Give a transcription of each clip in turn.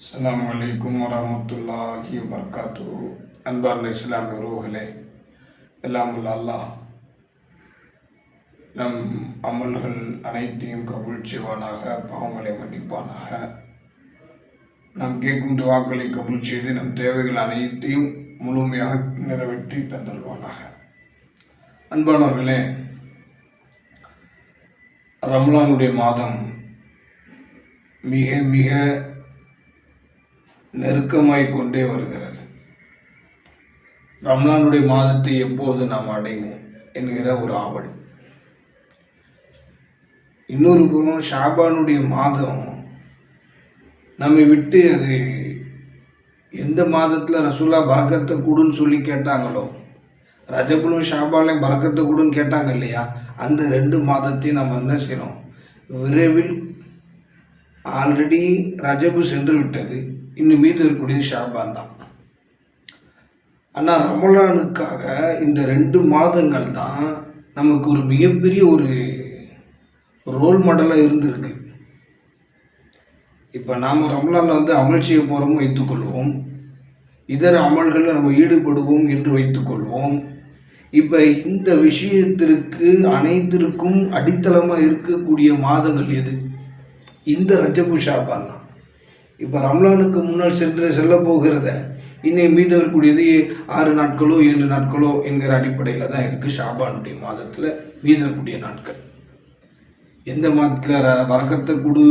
அஸ்ஸலாமு அலைக்கும் வரஹ்மத்துல்லாஹி வபரகாத்துஹு. அன்பார்ந்த இஸ்லாமிய உறவுகளே, எல்லாம் வல்ல அல்லாஹ் நம் அமல்கள் அனைத்தையும் கபூல் செய்வானாக, பாவங்களை மன்னிப்பானாக. நாம் கேட்கும் துஆக்களை கபூல் செய்து நம் தேவைகள் அனைத்தையும் முழுமையாக நிறைவேற்றி தந்தல்வானாக. அன்பானவர்களே, ரமலானுடைய மாதம் மிக மிக நெருக்கமாய் கொண்டே வருகிறது. ரம்லானுடைய மாதத்தை எப்போது நாம் அடைவோம் என்கிற ஒரு ஆவல். இன்னொரு புறம் ஷாபானுடைய மாதம் நம்மை விட்டு அது எந்த மாதத்தில் ரசூலா பரக்கத்தை கூடுன்னு சொல்லி கேட்டாங்களோ, ரஜபுலும் ஷாபாலையும் பரக்கத்தை கூடுன்னு கேட்டாங்க இல்லையா, அந்த 2 மாதத்தையும் நம்ம என்ன செய்யணும், விரைவில் ஆல்ரெடி ரஜபு சென்று விட்டது, இன்னும் மீது இருக்கக்கூடியது ஷாபான் தான். ஆனால் ரமலானுக்காக இந்த 2 மாதங்கள் தான் நமக்கு ஒரு மிகப்பெரிய ஒரு ரோல் மாடலாக இருந்திருக்கு. இப்போ நாம் ரமலானில் அமல் செய்ய போகிறோம் வைத்துக்கொள்வோம், இதர அமல்களில் நம்ம ஈடுபடுவோம் என்று வைத்துக்கொள்வோம். இப்போ இந்த விஷயத்திற்கு அனைத்திற்கும் அடித்தளமாக இருக்கக்கூடிய மாதங்கள் எது? இந்த ரஜபு ஷாபான் தான். இப்போ ரம்லானுக்கு முன்னால் செல்ல போகிறத இன்னும் மீது இருக்கக்கூடியது 6 நாட்களோ 7 நாட்களோ என்கிற அடிப்படையில் தான் இருக்குது. ஷாபானுடைய மாதத்தில் மீது இருக்கக்கூடிய நாட்கள் எந்த மாதத்தில் பரக்கத்தை கூடு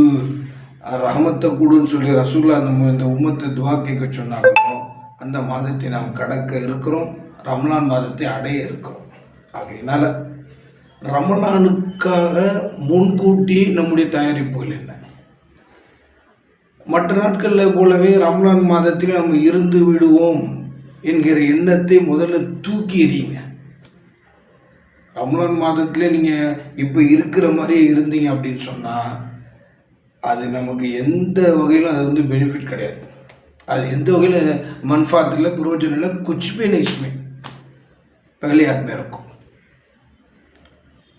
ரஹமத்தை கூடுன்னு சொல்லி ரசூலா நம்ம இந்த உம்மத்தை துவா கேட்க சொன்னாங்களோ அந்த மாதத்தை நாம் கடக்க இருக்கிறோம், ரமலான் மாதத்தை அடைய இருக்கிறோம். ஆகையினால ரமலானுக்காக முன்கூட்டி நம்முடைய தயாரிப்புகள் என்ன? மற்ற நாட்களில் போலவே ரம்லான் மாதத்தில் நம்ம இருந்து விடுவோம் என்கிற எண்ணத்தை முதல்ல தூக்கி எறியுங்க. ரம்லான் மாதத்தில் நீங்கள் இப்போ இருக்கிற மாதிரியே இருந்தீங்க அப்படின்னு சொன்னால் அது நமக்கு எந்த வகையிலும் அது பெனிஃபிட் கிடையாது. அது எந்த வகையில் மன்ஃபாத் இல்லை, புரோஜனம் இல்லை, குச்பே நைஸ்மே पहले हाथ में रखो.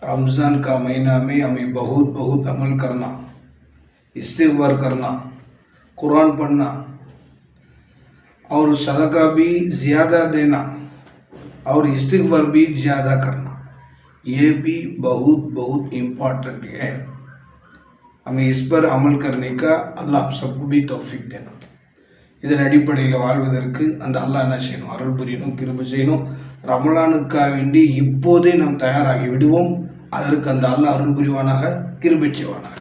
रमज़ान का महीना में हमें बहुत बहुत अमल करना, इस्तिग़फ़ार करना, कुरान पढ़ना और सदका भी ज़्यादा देना और इस्तिग़फ़ार भी ज़्यादा करना, ये भी बहुत बहुत इम्पॉर्टेंट है. हमें इस पर अमल करने का अल्लाह सबको भी तौफीक देना. இதன் அடிப்படையில் வாழ்வதற்கு அந்த அல்லாஹ் என்ன செய்யணும், அருள் புரியணும், கிருபை செய்யணும். ரமலானுக்காக வேண்டி இப்போதே நாம் தயாராகி விடுவோம். அதற்கு அந்த அல்லாஹ் அருள் புரிவானாக, கிருபை செய்வானாக.